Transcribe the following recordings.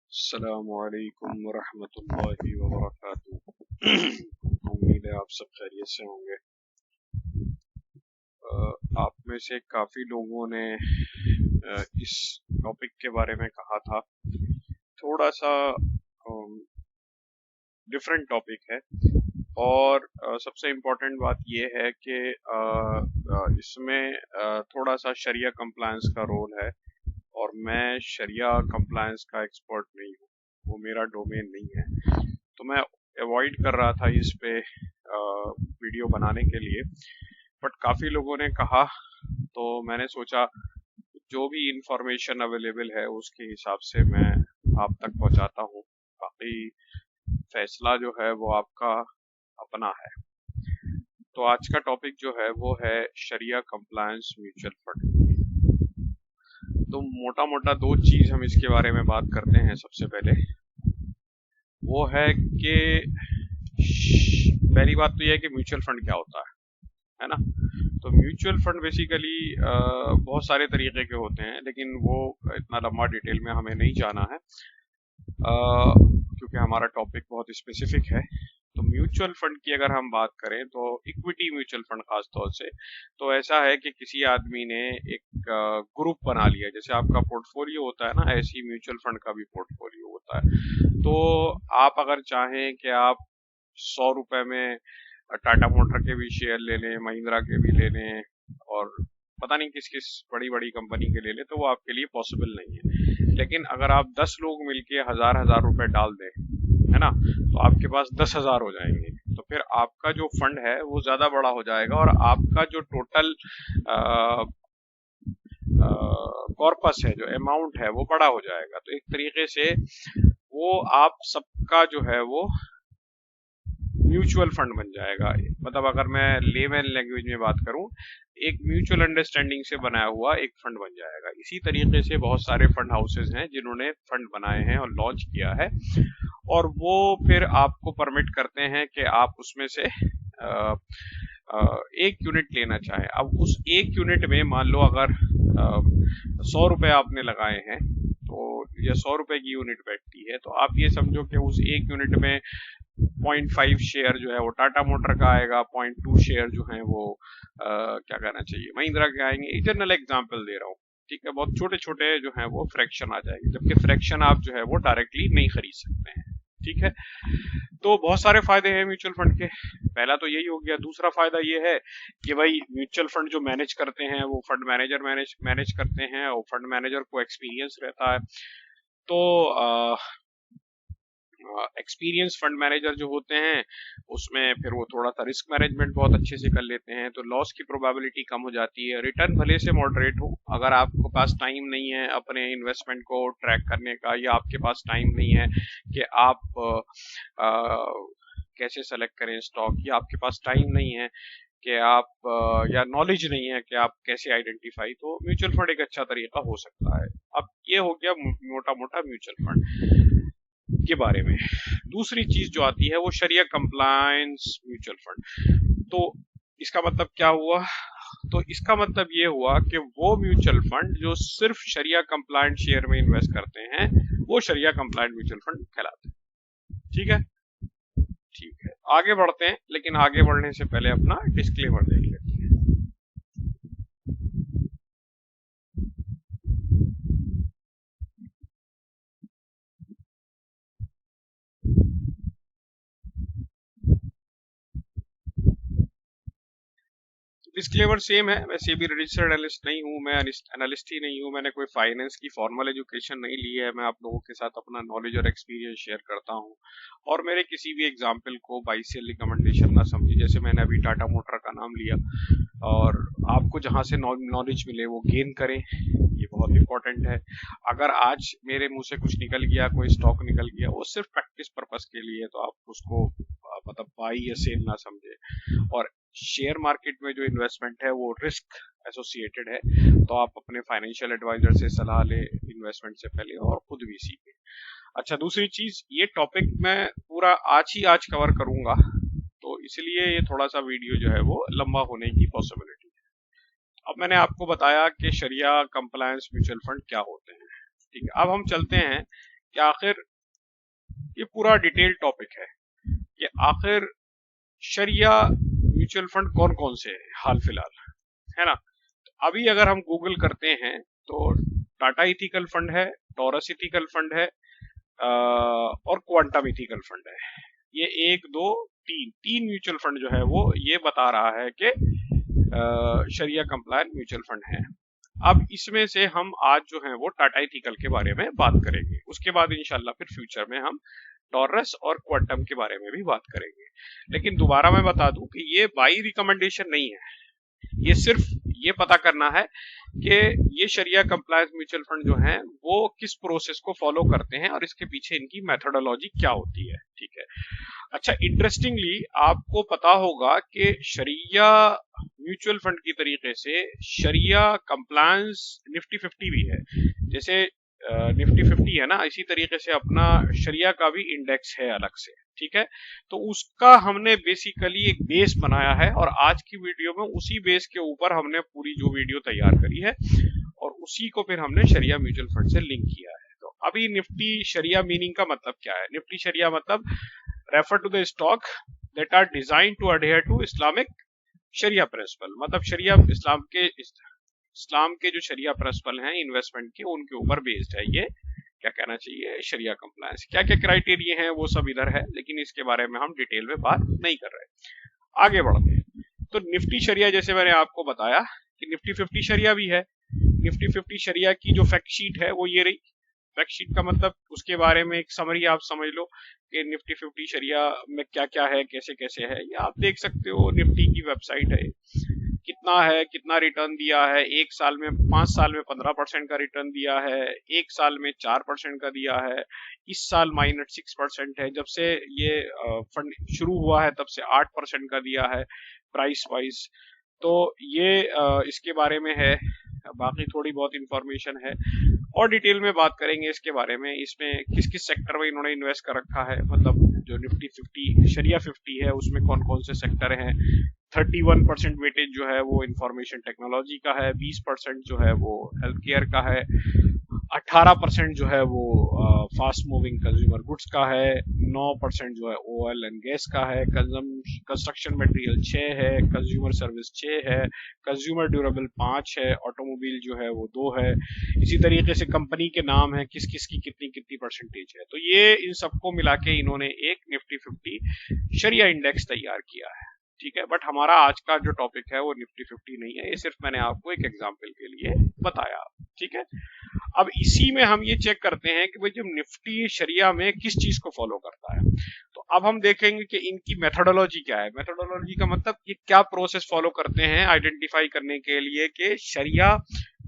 अस्सलामुअलैकुम वरहमतुल्लाहि वबरकातुहू। उम्मीद है आप सब खैरियत से होंगे। आप में से काफ़ी लोगों ने इस टॉपिक के बारे में कहा था। थोड़ा सा डिफरेंट टॉपिक है और सबसे इम्पोर्टेंट बात ये है कि इसमें थोड़ा सा शरिया कंप्लायंस का रोल है और मैं शरिया कंप्लायंस का एक्सपर्ट नहीं हूँ, वो मेरा डोमेन नहीं है, तो मैं अवॉइड कर रहा था इस पे वीडियो बनाने के लिए। बट काफ़ी लोगों ने कहा तो मैंने सोचा जो भी इंफॉर्मेशन अवेलेबल है उसके हिसाब से मैं आप तक पहुंचाता हूँ। बाकी फैसला जो है वो आपका अपना है। तो आज का टॉपिक जो है वो है शरिया कंप्लायंस म्यूचुअल फंड। तो मोटा मोटा दो चीज हम इसके बारे में बात करते हैं। सबसे पहले वो है कि पहली बात तो यह है कि म्यूचुअल फंड क्या होता है ना। तो म्यूचुअल फंड बेसिकली बहुत सारे तरीके के होते हैं, लेकिन वो इतना लंबा डिटेल में हमें नहीं जाना है क्योंकि हमारा टॉपिक बहुत स्पेसिफिक है। तो म्यूचुअल फंड की अगर हम बात करें तो इक्विटी म्यूचुअल फंड खास तौर से तो ऐसा है कि किसी आदमी ने एक ग्रुप बना लिया, जैसे आपका पोर्टफोलियो होता है ना, ऐसी म्यूचुअल फंड का भी पोर्टफोलियो होता है। तो आप अगर चाहें कि आप 100 रुपए में टाटा मोटर के भी शेयर ले लें, महिंद्रा के भी ले लें और पता नहीं किस किस बड़ी बड़ी कंपनी के ले लें, तो वो आपके लिए पॉसिबल नहीं है। लेकिन अगर आप 10 लोग मिलके हजार रुपए डाल दें, है ना, तो आपके पास 10,000 हो जाएंगे। तो फिर आपका जो फंड है वो ज्यादा बड़ा हो जाएगा और आपका जो टोटल कॉर्पस है, जो अमाउंट है, वो बड़ा हो जाएगा। तो एक तरीके से वो आप सबका जो है वो म्यूचुअल फंड बन जाएगा। मतलब अगर मैं लेमैन लैंग्वेज में बात करूं, एक म्यूचुअल अंडरस्टैंडिंग से बनाया हुआ एक फंड बन जाएगा। इसी तरीके से बहुत सारे फंड हाउसेज हैं जिन्होंने फंड बनाए हैं और लॉन्च किया है, और वो फिर आपको परमिट करते हैं कि आप उसमें से एक यूनिट लेना चाहें। अब उस एक यूनिट में मान लो अगर 100 रुपए आपने लगाए हैं, तो या 100 रुपए की यूनिट बैठती है, तो आप ये समझो कि उस एक यूनिट में 0.5 शेयर जो है वो टाटा मोटर का आएगा, 0.2 शेयर जो है वो क्या कहना चाहिए, महिंद्रा के आएंगे। जनरल एग्जांपल दे रहा हूँ, ठीक है। बहुत छोटे छोटे जो है वो फ्रैक्शन आ जाएंगे, जबकि फ्रैक्शन आप जो है वो डायरेक्टली नहीं खरीद सकते हैं, ठीक है। तो बहुत सारे फायदे हैं म्यूचुअल फंड के। पहला तो यही हो गया। दूसरा फायदा ये है कि भाई म्यूचुअल फंड जो मैनेज करते हैं वो फंड मैनेजर मैनेज करते हैं और फंड मैनेजर को एक्सपीरियंस रहता है। तो एक्सपीरियंस फंड मैनेजर जो होते हैं उसमें फिर वो थोड़ा सा रिस्क मैनेजमेंट बहुत अच्छे से कर लेते हैं, तो लॉस की प्रोबेबिलिटी कम हो जाती है। रिटर्न भले से मॉडरेट हो, अगर आपके पास टाइम नहीं है अपने इन्वेस्टमेंट को ट्रैक करने का, या आपके पास टाइम नहीं है कि आप कैसे सेलेक्ट करें स्टॉक, या आपके पास टाइम नहीं है कि आप या नॉलेज नहीं है कि आप कैसे आइडेंटिफाई, तो म्यूचुअल फंड एक अच्छा तरीका हो सकता है। अब ये हो गया मोटा मोटा म्यूचुअल फंड के बारे में। दूसरी चीज जो आती है वो शरिया कंप्लायंस म्यूचुअल फंड। तो इसका मतलब क्या हुआ? तो इसका मतलब ये हुआ कि वो म्यूचुअल फंड जो सिर्फ शरिया कंप्लायंट शेयर में इन्वेस्ट करते हैं वो शरिया कंप्लायंट म्यूचुअल फंड कहलाते हैं, ठीक है। ठीक है, आगे बढ़ते हैं, लेकिन आगे बढ़ने से पहले अपना डिस्क्लेमर देख लेते हैं। डिस्क्लेमर सेम है, मैं सेबी रजिस्टर्ड एनालिस्ट नहीं हूँ, मैं एनालिस्ट ही नहीं हूँ, मैंने कोई फाइनेंस की फॉर्मल एजुकेशन नहीं ली है। मैं आप लोगों के साथ अपना नॉलेज और एक्सपीरियंस शेयर करता हूँ, और मेरे किसी भी एग्जाम्पल को बाइसियल रिकमेंडेशन ना समझिए। जैसे मैंने अभी टाटा मोटर का नाम लिया, और आपको जहाँ से नॉलेज मिले वो गेन करें, ये बहुत इंपॉर्टेंट है। अगर आज मेरे मुंह से कुछ निकल गया, कोई स्टॉक निकल गया, वो सिर्फ प्रैक्टिस पर्पस के लिए, तो आप उसको मतलब बाई या सेल ना समझे। और शेयर मार्केट में जो इन्वेस्टमेंट है वो रिस्क एसोसिएटेड है, तो आप अपने फाइनेंशियल एडवाइजर से सलाह ले इन्वेस्टमेंट से पहले, और खुद भी सीखें। अच्छा, दूसरी चीज, ये टॉपिक मैं पूरा आज कवर करूंगा, तो इसलिए ये थोड़ा सा वीडियो जो है वो लंबा होने की पॉसिबिलिटी है। अब मैंने आपको बताया कि शरिया कंप्लायंस म्यूचुअल फंड क्या होते हैं, ठीक है। अब हम चलते हैं कि आखिर ये पूरा डिटेल टॉपिक है कि आखिर शरिया म्यूचुअल फंड कौन कौन से है हाल फिलहाल, है ना। तो अभी अगर हम गूगल करते हैं तो टाटा इथिकल फंड है, टॉरस इथिकल फंड है, और क्वांटम इथिकल फंड है। ये एक दो तीन तीन म्यूचुअल फंड जो है वो ये बता रहा है कि शरिया कंप्लायंट म्यूचुअल फंड है। अब इसमें से हम आज जो है वो टाटा इथिकल के बारे में बात करेंगे, उसके बाद इंशाल्लाह फिर फ्यूचर में हम टॉरस और क्वांटम के बारे में भी बात करेंगे। लेकिन दोबारा मैं बता दूं कि ये बाई रिकमेंडेशन नहीं है, ये सिर्फ ये पता करना है कि ये शरिया कंप्लायंस म्यूचुअल फंड जो हैं वो किस प्रोसेस को फॉलो करते हैं और इसके पीछे इनकी मेथोडोलॉजी क्या होती है, ठीक है। अच्छा, इंटरेस्टिंगली आपको पता होगा कि शरिया म्यूचुअल फंड की तरीके से शरिया कंप्लायंस निफ्टी 50 भी है। जैसे निफ्टी 50 है ना, इसी तरीके से अपना शरिया का भी इंडेक्स है अलग से, ठीक है। तो उसका हमने बेसिकली एक बेस बनाया है और आज की वीडियो में उसी बेस के ऊपर हमने पूरी जो वीडियो तैयार करी है और उसी को फिर हमने शरिया म्यूचुअल फंड से लिंक किया है। तो अभी निफ्टी शरिया मीनिंग का मतलब क्या है? निफ्टी शरिया मतलब refer to the stock that are design to adhere to Islamic Sharia principle, मतलब शरिया इस्लाम के जो शरिया प्रिंसिपल हैं इन्वेस्टमेंट के, उनके ऊपर बेस्ड है ये, क्या कहना चाहिए, शरिया कंप्लायंस। क्या क्या क्राइटेरिया हैं वो सब इधर है, लेकिन इसके बारे में हम डिटेल में बात नहीं कर रहे। आगे बढ़ते हैं। तो निफ्टी शरिया, जैसे मैंने आपको बताया कि निफ्टी 50 शरिया भी है। निफ्टी 50 शरिया की जो फैक्ट शीट है वो ये रही। फैक्ट शीट का मतलब उसके बारे में एक समरी आप समझ लो कि निफ्टी 50 शरिया में क्या क्या है, कैसे कैसे है। ये आप देख सकते हो, निफ्टी की वेबसाइट है। कितना है, कितना रिटर्न दिया है, एक साल में 5 साल में 15% का रिटर्न दिया है, एक साल में 4% का दिया है, इस साल -6% है। जब से ये फंड शुरू हुआ है तब से 8% का दिया है प्राइस वाइज। तो ये इसके बारे में है। बाकी थोड़ी बहुत इंफॉर्मेशन है और डिटेल में बात करेंगे इसके बारे में, इसमें किस किस सेक्टर में इन्होंने इन्वेस्ट कर रखा है, मतलब जो निफ्टी 50 शरिया 50 है उसमें कौन कौन से सेक्टर हैं। 31% वेटेज जो है वो इंफॉर्मेशन टेक्नोलॉजी का है, 20% जो है वो हेल्थ केयर का है, 18% जो है वो फास्ट मूविंग कंज्यूमर गुड्स का है, 9% जो है ऑयल एंड गैस का है, कंस्ट्रक्शन मटेरियल 6 है, कंज्यूमर सर्विस 6 है, कंज्यूमर ड्यूरेबल 5 है, ऑटोमोबाइल जो है वो 2 है। इसी तरीके से कंपनी के नाम है, किस किस की कितनी कितनी परसेंटेज है। तो ये इन सबको मिला के इन्होंने एक निफ्टी 50 शरिया इंडेक्स तैयार किया है, ठीक है। बट हमारा आज का जो टॉपिक है वो निफ्टी 50 नहीं है, ये सिर्फ मैंने आपको एक एग्जांपल के लिए बताया, ठीक है। अब इसी में हम ये चेक करते हैं कि भाई जब निफ्टी शरिया में किस चीज को फॉलो करता है, तो अब हम देखेंगे कि इनकी मेथोडोलॉजी क्या है। मेथोडोलॉजी का मतलब ये क्या प्रोसेस फॉलो करते हैं आइडेंटिफाई करने के लिए कि शरिया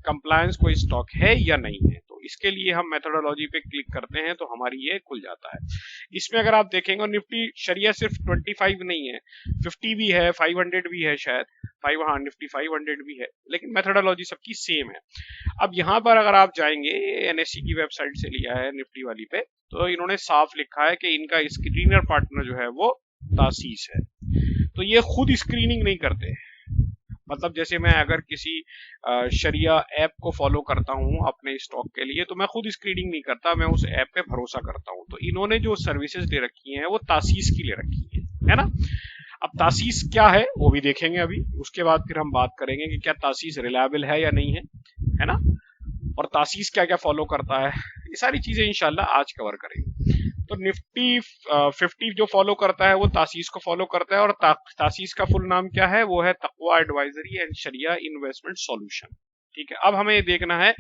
कंप्लायंस कोई स्टॉक है या नहीं है। तो इसके लिए हम मेथोडोलॉजी पे क्लिक करते हैं तो हमारी ये खुल जाता है। इसमें अगर आप देखेंगे निफ्टी शरिया सिर्फ 25 नहीं है, 50 भी है, 500 भी है शायद, 5, हाँ निफ्टी 500 भी है, लेकिन मेथोडोलॉजी सबकी सेम है। अब यहाँ पर अगर आप जाएंगे, एनएससी की वेबसाइट से लिया है निफ्टी वाली पे, तो इन्होंने साफ लिखा है कि इनका स्क्रीनर पार्टनर जो है वो तासीस है। तो ये खुद स्क्रीनिंग नहीं करते, मतलब जैसे मैं अगर किसी शरिया ऐप को फॉलो करता हूँ अपने स्टॉक के लिए तो मैं खुद स्क्रीनिंग नहीं करता, मैं उस ऐप पे भरोसा करता हूँ। तो इन्होंने जो सर्विसेज दे रखी हैं वो तासीस की ले रखी है ना। अब तासीस क्या है वो भी देखेंगे अभी, उसके बाद फिर हम बात करेंगे कि क्या तासीस रिलायबल है या नहीं है ना, और तासीस क्या क्या फॉलो करता है। ये सारी चीजें इंशाल्लाह आज कवर करेंगे। तो निफ्टी 50 जो फॉलो करता है वो तासीस को फॉलो करता है, और तासीस का फुल नाम क्या है, वो है Taqwa advisory and Sharia investment solution, ठीक है। अब हमें ये देखना है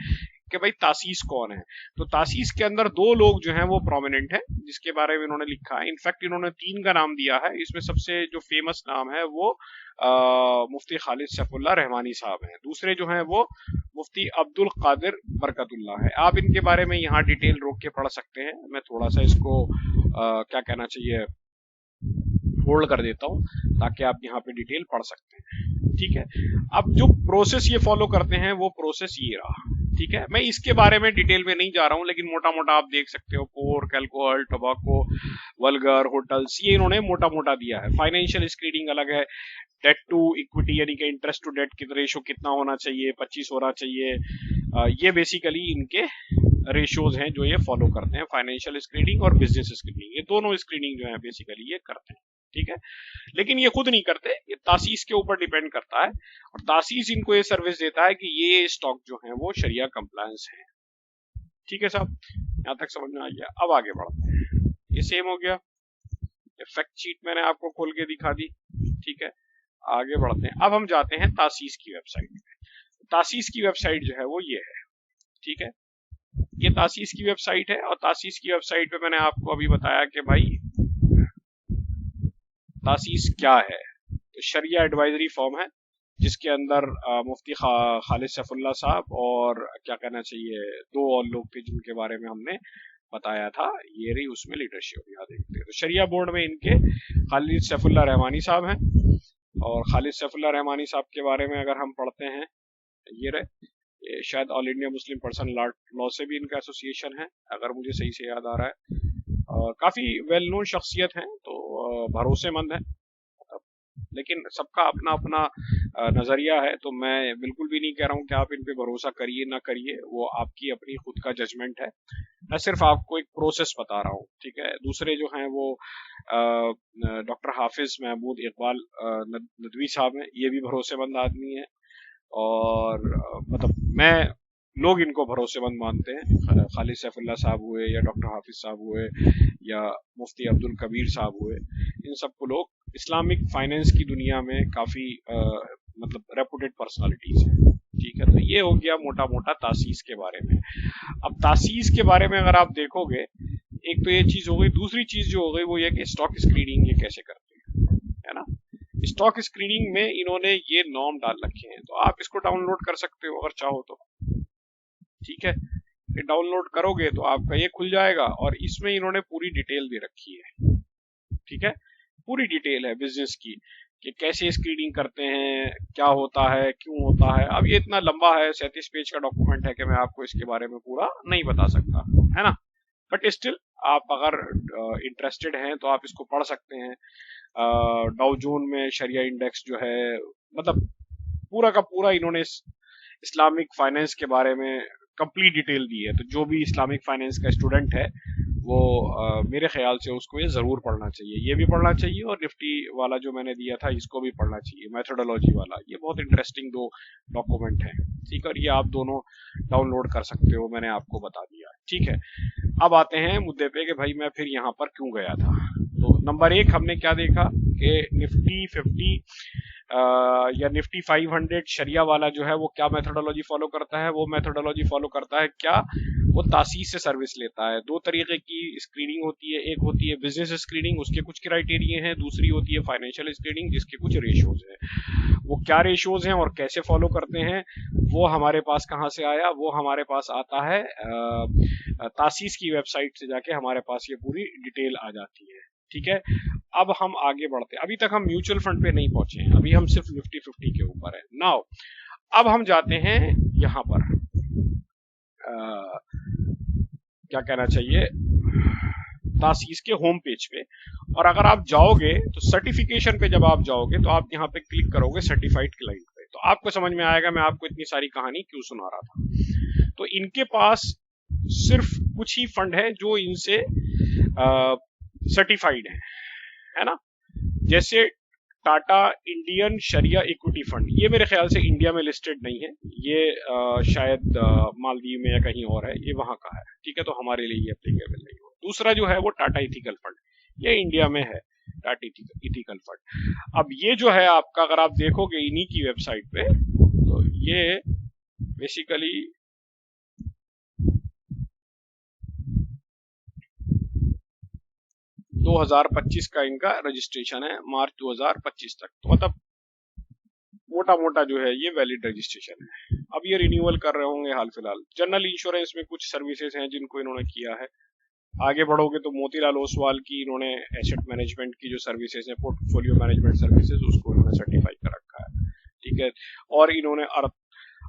कि भाई तासीस कौन है। तो तासीस के अंदर 2 लोग जो हैं वो प्रोमिनेंट है जिसके बारे में इन्होंने लिखा है। इनफैक्ट इन्होंने 3 का नाम दिया है, इसमें सबसे जो फेमस नाम है वो मुफ्ती खालिद सैफुल्लाह रहमानी साहब हैं। दूसरे जो हैं वो मुफ्ती अब्दुल कादिर बरकतुल्लाह है। आप इनके बारे में यहाँ डिटेल रोक के पढ़ सकते हैं, मैं थोड़ा सा इसको क्या कहना चाहिए होल्ड कर देता हूँ ताकि आप यहाँ पे डिटेल पढ़ सकते हैं, ठीक है। अब जो प्रोसेस ये फॉलो करते हैं वो प्रोसेस ये रहा, ठीक है। मैं इसके बारे में डिटेल में नहीं जा रहा हूँ, लेकिन मोटा मोटा आप देख सकते हो, pork, alcohol, tobacco, vulgar, hotels, ये इन्होंने मोटा मोटा दिया है। फाइनेंशियल स्क्रीनिंग अलग है, डेट टू इक्विटी यानी कि इंटरेस्ट टू डेट की रेशो कितना होना चाहिए, 25 होना चाहिए। ये बेसिकली इनके रेशियोज हैं जो ये फॉलो करते हैं, फाइनेंशियल स्क्रीनिंग और बिजनेस स्क्रीनिंग, ये दोनों स्क्रीनिंग जो है बेसिकली ये करते हैं। ठीक है, लेकिन ये खुद नहीं करते, ये तासीस के ऊपर डिपेंड करता है, और तासीस इनको ये सर्विस देता है कि ये स्टॉक जो है वो शरिया कंप्लायंस है। ठीक है साहब, यहाँ तक समझ में आ गया। अब आगे बढ़ते हैं, ये सेम हो गया, फैक्ट शीट मैंने आपको खोल के दिखा दी। ठीक है, आगे बढ़ते हैं। अब हम जाते हैं तासीस की वेबसाइट पे। तासीस की वेबसाइट जो है वो ये है। ठीक है, ये तासीस की वेबसाइट है, और तासीस की वेबसाइट पे मैंने आपको अभी बताया कि भाई तासीस क्या है। तो शरिया एडवाइजरी फॉर्म है, जिसके अंदर मुफ्ती खालिद सैफुल्लाह साहब और क्या कहना चाहिए दो और लोग थे जिनके बारे में हमने बताया था, ये रही उसमें लीडरशिप। यहाँ देखते हैं तो शरिया बोर्ड में इनके खालिद सैफुल्लाह रहमानी साहब हैं, और खालिद सैफुल्लाह रहमानी साहब के बारे में अगर हम पढ़ते हैं, ये रहे, ये शायद all India Muslim person law से भी इनका एसोसिएशन है अगर मुझे सही से याद आ रहा है। काफी वेल नोन शख्सियत हैं, तो भरोसेमंद है, लेकिन सबका अपना अपना नजरिया है, तो मैं बिल्कुल भी नहीं कह रहा हूँ कि आप इन पे भरोसा करिए ना करिए, वो आपकी अपनी खुद का जजमेंट है। मैं सिर्फ आपको एक प्रोसेस बता रहा हूँ। ठीक है, दूसरे जो हैं वो डॉक्टर हाफिज महमूद इकबाल नदवी साहब हैं, ये भी भरोसेमंद आदमी है, और मतलब मैं लोग इनको भरोसेमंद मानते हैं। खालिद सैफुल्लाह साहब हुए या डॉक्टर हाफिज साहब हुए या मुफ्ती अब्दुल कबीर साहब हुए, इन सबको लोग इस्लामिक फाइनेंस की दुनिया में काफी मतलब रेपुटेड पर्सनालिटीज हैं। ठीक है, तो ये हो गया मोटा मोटा तासीस के बारे में। अब तासीस के बारे में अगर आप देखोगे, एक तो ये चीज हो गई, दूसरी चीज जो हो गई वो ये कि स्टॉक स्क्रीनिंग ये कैसे करते हैं, है ना। स्टॉक स्क्रीनिंग में इन्होंने ये नॉर्म डाल रखे हैं, तो आप इसको डाउनलोड कर सकते हो अगर चाहो तो। ठीक है, ये डाउनलोड करोगे तो आपका ये खुल जाएगा, और इसमें इन्होंने पूरी डिटेल दे रखी है। ठीक है, पूरी डिटेल है बिजनेस की कि कैसे स्क्रीनिंग करते हैं, क्या होता है, क्यों होता है। अब ये इतना लंबा है, 37 पेज का डॉक्यूमेंट है कि मैं आपको इसके बारे में पूरा नहीं बता सकता, है ना, बट स्टिल आप अगर इंटरेस्टेड हैं तो आप इसको पढ़ सकते हैं। डाउ जोन में शरिया इंडेक्स जो है, मतलब पूरा का पूरा इन्होंने इस्लामिक फाइनेंस के बारे में कंप्लीट डिटेल दी है। तो जो भी इस्लामिक फाइनेंस का स्टूडेंट है वो मेरे ख्याल से उसको ये जरूर पढ़ना चाहिए, ये भी पढ़ना चाहिए, और निफ्टी वाला जो मैंने दिया था इसको भी पढ़ना चाहिए, मेथोडोलॉजी वाला। ये बहुत इंटरेस्टिंग दो डॉक्यूमेंट हैं। ठीक है, और ये आप दोनों डाउनलोड कर सकते हो, मैंने आपको बता दिया। ठीक है, अब आते हैं मुद्दे पे कि भाई मैं फिर यहाँ पर क्यों गया था। तो नंबर एक हमने क्या देखा कि निफ्टी 50 या निफ्टी 500 शरिया वाला जो है वो क्या मेथोडोलॉजी फॉलो करता है। वो मेथोडोलॉजी फॉलो करता है क्या, वो तासीस से सर्विस लेता है। दो तरीके की स्क्रीनिंग होती है, एक होती है बिजनेस स्क्रीनिंग, उसके कुछ क्राइटेरिया हैं, दूसरी होती है फाइनेंशियल स्क्रीनिंग जिसके कुछ रेशियोज हैं। वो क्या रेशियोज हैं और कैसे फॉलो करते हैं, वो हमारे पास कहाँ से आया, वो हमारे पास आता है तासीस की वेबसाइट से जाके हमारे पास ये पूरी डिटेल आ जाती है। ठीक है, अब हम आगे बढ़ते हैं। अभी तक हम म्यूचुअल फंड पे नहीं पहुंचे हैं, अभी हम सिर्फ निफ्टी 50 के ऊपर है। नाउ अब हम जाते हैं यहां पर क्या कहना चाहिए, तासीस के होम पेज पे, और अगर आप जाओगे तो सर्टिफिकेशन पे जब आप जाओगे तो आप यहाँ पे क्लिक करोगे सर्टिफाइड क्लाइंट पे, तो आपको समझ में आएगा मैं आपको इतनी सारी कहानी क्यों सुना रहा था। तो इनके पास सिर्फ कुछ ही फंड है जो इनसे सर्टिफाइड है ना। जैसे टाटा इंडियन शरिया इक्विटी फंड, ये मेरे ख्याल से इंडिया में लिस्टेड नहीं है, ये शायद मालदीव में या कहीं और है, ये वहां का है। ठीक है, तो हमारे लिए ये एप्लीकेबल नहीं हो। दूसरा जो है वो टाटा इथिकल फंड, ये इंडिया में है, टाटा इथिकल फंड। अब ये जो है आपका, अगर आप देखोगे इन्हीं की वेबसाइट पे, तो ये बेसिकली दो 2025 का इनका रजिस्ट्रेशन है, मार्च 2025 तक। तो मतलब मोटा मोटा जो है ये वैलिड रजिस्ट्रेशन है। अब ये रिन्यूअल कर रहे होंगे हाल फिलहाल। जनरल इंश्योरेंस में कुछ सर्विसेज हैं जिनको इन्होंने किया है। आगे बढ़ोगे तो मोतीलाल ओसवाल की इन्होंने एसेट मैनेजमेंट की जो सर्विसेज है, पोर्टफोलियो मैनेजमेंट सर्विसेज, उसको इन्होंने सर्टिफाई कर रखा है। ठीक है, और इन्होंने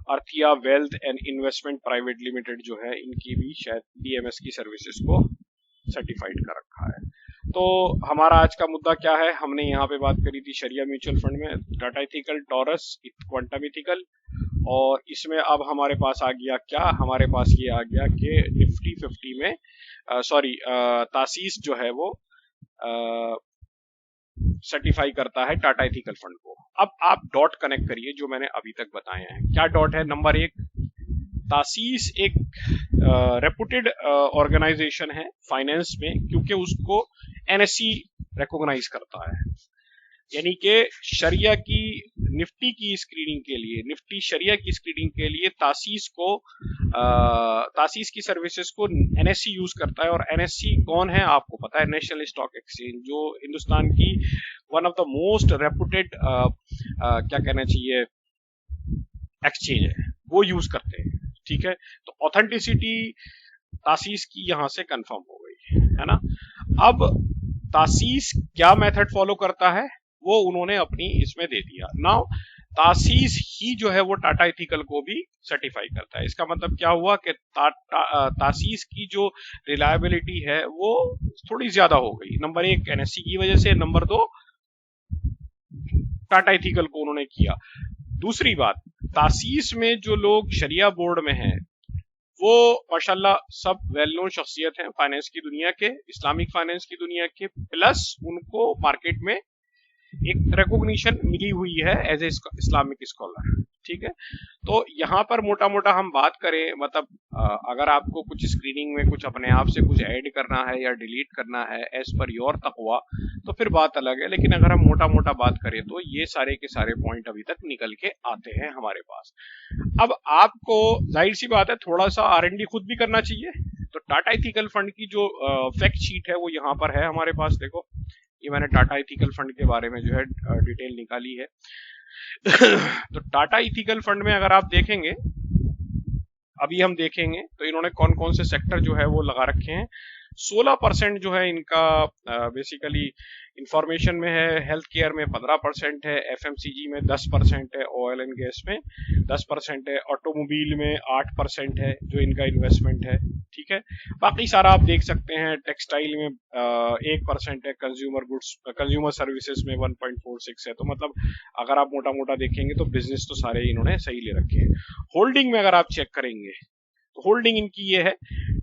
Arthiya wealth and investment private limited जो है, इनकी भी शायद बीएमएस की सर्विसेज को सर्टिफाइड कर रखा है। तो हमारा आज का मुद्दा क्या है, हमने यहाँ पे बात करी थी शरिया म्यूचुअल फंड में Tata ethical, taurus, quantum ethical और इसमें अब हमारे पास आ गया क्या, हमारे पास ये आ गया कि निफ्टी 50 में सॉरी तासीस जो है वो सर्टिफाई करता है टाटा एथिकल फंड को। अब आप डॉट कनेक्ट करिए जो मैंने अभी तक बताए हैं। क्या डॉट है? नंबर एक, तासीस एक रेपुटेड ऑर्गेनाइजेशन है फाइनेंस में, क्योंकि उसको एनएससी रिकॉग्नाइज करता है। यानी कि शरिया की, निफ्टी की स्क्रीनिंग के लिए, निफ्टी शरिया की स्क्रीनिंग के लिए तासीस की सर्विसेज को एनएससी यूज करता है। और एनएससी कौन है आपको पता है? नेशनल स्टॉक एक्सचेंज, जो हिंदुस्तान की one of the most reputed क्या कहना चाहिए एक्सचेंज है, वो यूज करते हैं। ठीक है, तो ऑथेंटिसिटी तासीस की यहां से कंफर्म हो गई है ना। अब तासीस क्या मेथड फॉलो करता है वो उन्होंने अपनी इसमें दे दिया। नाउ तासीस ही जो है वो टाटा एथिकल को भी सर्टिफाई करता है। इसका मतलब क्या हुआ कि तासीस की जो रिलायबिलिटी है वो थोड़ी ज्यादा हो गई। नंबर एक एनएससी की वजह से, नंबर दो टाटा एथिकल को उन्होंने किया। दूसरी बात, तासीस में जो लोग शरिया बोर्ड में हैं वो माशाल्लाह सब वेल नोन शख्सियत हैं फाइनेंस की दुनिया के, इस्लामिक फाइनेंस की दुनिया के, प्लस उनको मार्केट में एक रिकॉग्निशन मिली हुई है एज ए इस्लामिक स्कॉलर। ठीक है, तो यहाँ पर मोटा मोटा हम बात करें, मतलब अगर आपको कुछ स्क्रीनिंग में कुछ अपने आप से कुछ ऐड करना है या डिलीट करना है एज पर योर तकवा, तो फिर बात अलग है। लेकिन अगर हम मोटा मोटा बात करें तो ये सारे के सारे पॉइंट अभी तक निकल के आते हैं हमारे पास। अब आपको जाहिर सी बात है थोड़ा सा R&D खुद भी करना चाहिए। तो टाटा एथिकल फंड की जो फैक्ट शीट है वो यहाँ पर है हमारे पास। देखो, ये मैंने टाटा एथिकल फंड के बारे में जो है डिटेल निकाली है। तो टाटा एथिकल फंड में अगर आप देखेंगे, अभी हम देखेंगे तो इन्होंने कौन कौन से सेक्टर जो है वो लगा रखे हैं। 16% जो है इनका बेसिकली इंफॉर्मेशन में है, हेल्थ केयर में 15% है, एफएमसीजी में 10% है, ऑयल एंड गैस में 10% है, ऑटोमोबाइल में 8% है जो इनका इन्वेस्टमेंट है। ठीक है, बाकी सारा आप देख सकते हैं। टेक्सटाइल में 1% है, कंज्यूमर गुड्स, कंज्यूमर सर्विसेज में 1.46 है। तो मतलब अगर आप मोटा मोटा देखेंगे तो बिजनेस तो सारे इन्होंने सही ले रखे हैं। होल्डिंग में अगर आप चेक करेंगे तो होल्डिंग इनकी ये है,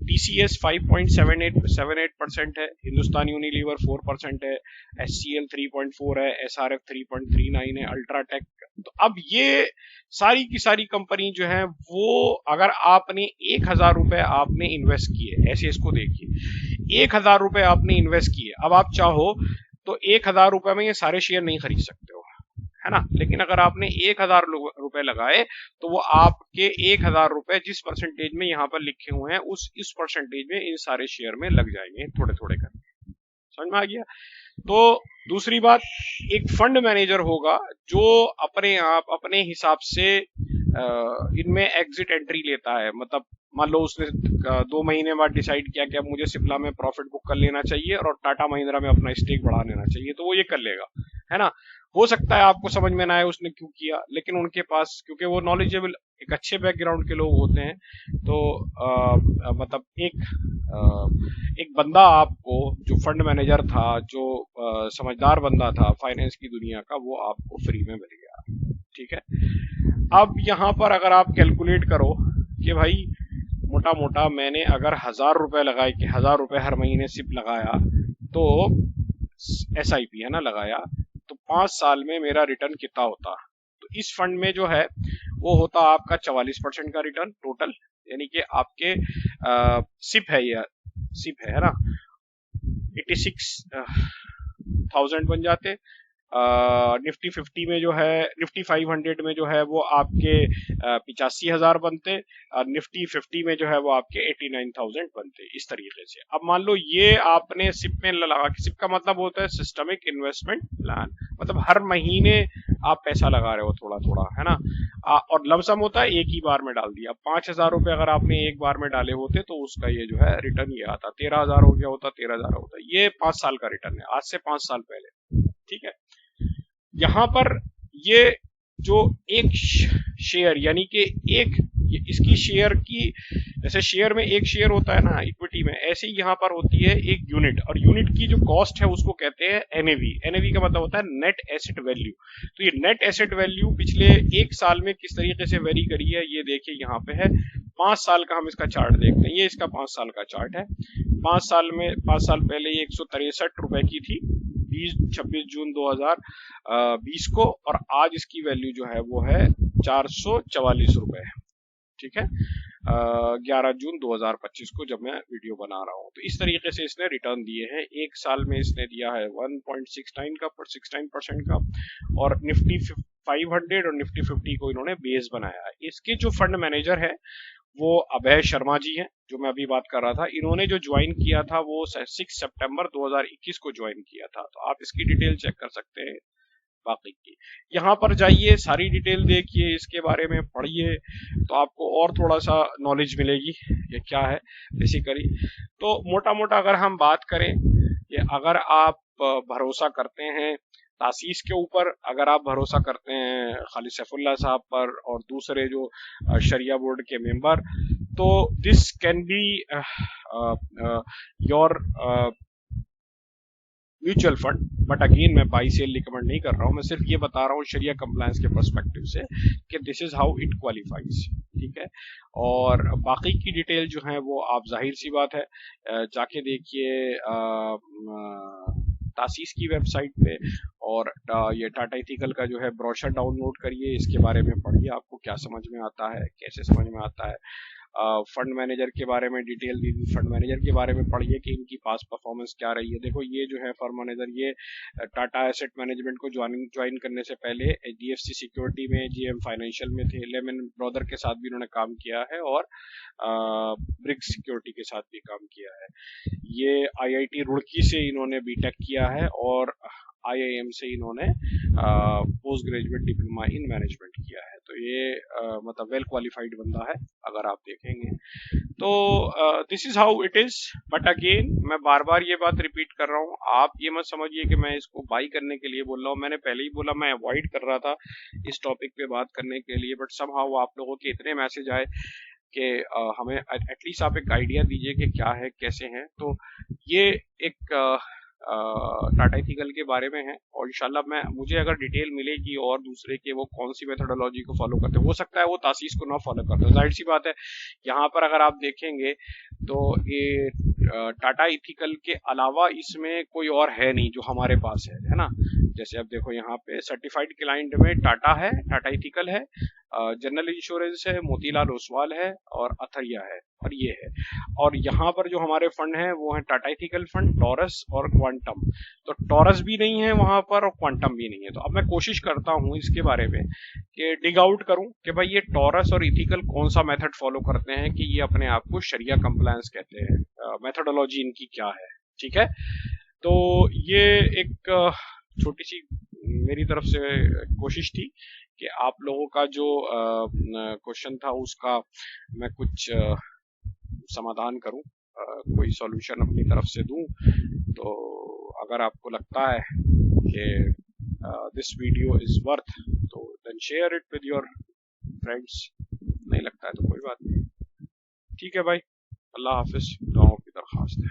TCS 5.78% है, हिंदुस्तान यूनिलीवर 4% है, HCL 3.4 है, SRF 3.39 है, अल्ट्राटेक। तो अब ये सारी की सारी कंपनी जो है वो, अगर आपने 1,000 रुपए आपने इन्वेस्ट किए, ऐसे इसको देखिए, 1,000 रुपए आपने इन्वेस्ट किए, अब आप चाहो तो 1,000 रुपए में ये सारे शेयर नहीं खरीद सकते हो, है ना। लेकिन अगर आपने 1,000 रुपए लगाए तो वो आपके 1,000 रुपए जिस परसेंटेज में यहाँ पर लिखे हुए हैं इस परसेंटेज में इन सारे शेयर में लग जाएंगे थोड़े थोड़े करके। समझ में आ गया? तो दूसरी बात, एक फंड मैनेजर होगा जो अपने आप अपने हिसाब से इनमें एग्जिट एंट्री लेता है। मतलब मान लो उसने 2 महीने बाद डिसाइड किया कि अब मुझे सिप्ला में प्रॉफिट बुक कर लेना चाहिए और टाटा महिंद्रा में अपना स्टेक बढ़ा लेना चाहिए, तो वो ये कर लेगा, है ना। हो सकता है आपको समझ में ना आए उसने क्यों किया, लेकिन उनके पास, क्योंकि वो नॉलेजेबल एक अच्छे बैकग्राउंड के लोग होते हैं, तो मतलब एक बंदा आपको जो फंड मैनेजर था, जो समझदार बंदा था फाइनेंस की दुनिया का, वो आपको फ्री में मिल गया। ठीक है, अब यहाँ पर अगर आप कैलकुलेट करो कि भाई मोटा मोटा मैंने अगर 1,000 रुपए लगाए, कि 1,000 रुपए हर महीने सिप लगाया, तो SIP है ना लगाया, तो 5 साल में मेरा रिटर्न कितना होता। तो इस फंड में जो है वो होता आपका 44% का रिटर्न टोटल, यानी कि आपके सिप है, ये सिप है ना, 86,000 बन जाते। निफ्टी 50 में जो है, निफ्टी 500 में जो है वो आपके 85,000 बनते, निफ्टी 50 में जो है वो आपके 89,000 बनते। इस तरीके से अब मान लो ये आपने सिप में लगा, सिप का मतलब होता है सिस्टमिक इन्वेस्टमेंट प्लान, मतलब हर महीने आप पैसा लगा रहे हो थोड़ा थोड़ा, है ना। और लमसम होता है एक ही बार में डाल दिया। 5,000 रुपए अगर आपने एक बार में डाले होते तो उसका ये जो है रिटर्न ये आता, 13,000 हो गया होता, 13,000 होता। ये 5 साल का रिटर्न है, आज से 5 साल पहले। ठीक है, यहाँ पर ये जो एक शेयर, यानी कि एक ये इसकी शेयर की, जैसे शेयर में एक शेयर होता है ना इक्विटी में, ऐसे ही यहाँ पर होती है एक यूनिट, और यूनिट की जो कॉस्ट है उसको कहते हैं एनएवी। एनएवी का मतलब होता है नेट एसेट वैल्यू। तो ये नेट एसेट वैल्यू पिछले एक साल में किस तरीके से वेरी करी है ये देखिए यहाँ पे है। 5 साल का हम इसका चार्ट देखते हैं, ये इसका 5 साल का चार्ट है। 5 साल पहले ये 163 रुपए की थी 26 जून 2020 को, और आज इसकी वैल्यू जो है वो है 444 रुपए। ठीक है, 11 जून 2025 को जब मैं वीडियो बना रहा हूँ। तो इस तरीके से इसने रिटर्न दिए हैं, एक साल में इसने दिया है 1.69% का, और निफ्टी 500 और निफ्टी 50 को इन्होंने बेस बनाया है। इसके जो फंड मैनेजर है वो अभय शर्मा जी हैं, जो मैं अभी बात कर रहा था। इन्होंने जो ज्वाइन किया था वो 6 सितंबर 2021 को ज्वाइन किया था। तो आप इसकी डिटेल चेक कर सकते हैं बाकी की। यहाँ पर जाइए, सारी डिटेल देखिए, इसके बारे में पढ़िए, तो आपको और थोड़ा सा नॉलेज मिलेगी ये क्या है बेसिकली। तो मोटा मोटा अगर हम बात करें, ये अगर आप भरोसा करते हैं तासीस के ऊपर, अगर आप भरोसा करते हैं खालिद सैफुल्लाह साहब पर और दूसरे जो शरिया बोर्ड के मेंबर, तो this can be your mutual fund. But again मैं बाई सेल रिकमेंड नहीं कर रहा हूं, मैं सिर्फ ये बता रहा हूँ शरिया कंप्लायंस के पर्सपेक्टिव से कि this is how it qualifies. ठीक है, और बाकी की डिटेल जो है वो आप जाहिर सी बात है जाके देखिए तासीस की वेबसाइट पे, और ये टाटा एथिकल का जो है ब्रोशर डाउनलोड करिए, इसके बारे में पढ़िए, आपको क्या समझ में आता है, कैसे समझ में आता है। फंड मैनेजर के बारे में डिटेल दी, फंड मैनेजर के बारे में पढ़िए कि इनकी पास परफॉर्मेंस क्या रही है। देखो ये जो है फंड मैनेजर, ये टाटा एसेट मैनेजमेंट को ज्वाइन करने से पहले एचडीएफसी सिक्योरिटी में, जीएम फाइनेंशियल में थे, लेमन ब्रदर के साथ भी इन्होंने काम किया है, और ब्रिक्स सिक्योरिटी के साथ भी काम किया है। ये आईआईटी रुड़की से इन्होंने बीटेक किया है, और आईआईएम से इन्होंने post graduate diploma in management किया है। तो ये मतलब वेल क्वालिफाइड बंदा है अगर आप देखेंगे तो। This is how it is. But again मैं बार बार ये बात रिपीट कर रहा हूँ, आप ये मत समझिए कि मैं इसको बाई करने के लिए बोल रहा हूँ। मैंने पहले ही बोला मैं अवॉइड कर रहा था इस टॉपिक पे बात करने के लिए, बट समहाउ आप लोगों के इतने मैसेज आए कि हमें एटलीस्ट आप एक आइडिया दीजिए कि क्या है कैसे हैं। तो ये एक टाटा एथिकल के बारे में है, और इंशाल्लाह मुझे अगर डिटेल मिलेगी और दूसरे के वो कौन सी मेथोडोलॉजी को फॉलो करते हैं, हो सकता है वो तासीस को ना फॉलो करते हो, जाहिर सी बात है। यहाँ पर अगर आप देखेंगे तो ये टाटा एथिकल के अलावा इसमें कोई और है नहीं जो हमारे पास है ना। जैसे अब देखो यहाँ पे सर्टिफाइड क्लाइंट में टाटा है, टाटा एथिकल है, जनरल इंश्योरेंस है, मोतीलाल ओसवाल है, और अथरिया है, और ये है। और यहाँ पर जो हमारे फंड हैं वो है टाटा एथिकल फंड, टॉरस और क्वांटम। तो टॉरस भी नहीं है वहां पर और क्वांटम भी नहीं है। तो अब मैं कोशिश करता हूँ इसके बारे में कि डिग आउट करूं कि भाई ये टॉरस और एथिकल कौन सा मेथड फॉलो करते हैं कि ये अपने आप को शरिया कंप्लायंस कहते हैं, मेथोडोलॉजी इनकी क्या है। ठीक है, तो ये एक छोटी सी मेरी तरफ से कोशिश थी कि आप लोगों का जो क्वेश्चन था उसका मैं कुछ समाधान करूं, कोई सॉल्यूशन अपनी तरफ से दूं। तो अगर आपको लगता है कि दिस वीडियो इज वर्थ, तो then share it with your friends. नहीं लगता है तो कोई बात नहीं। ठीक है भाई, अल्लाह हाफिज, दुआओं की दरख्वास्त है।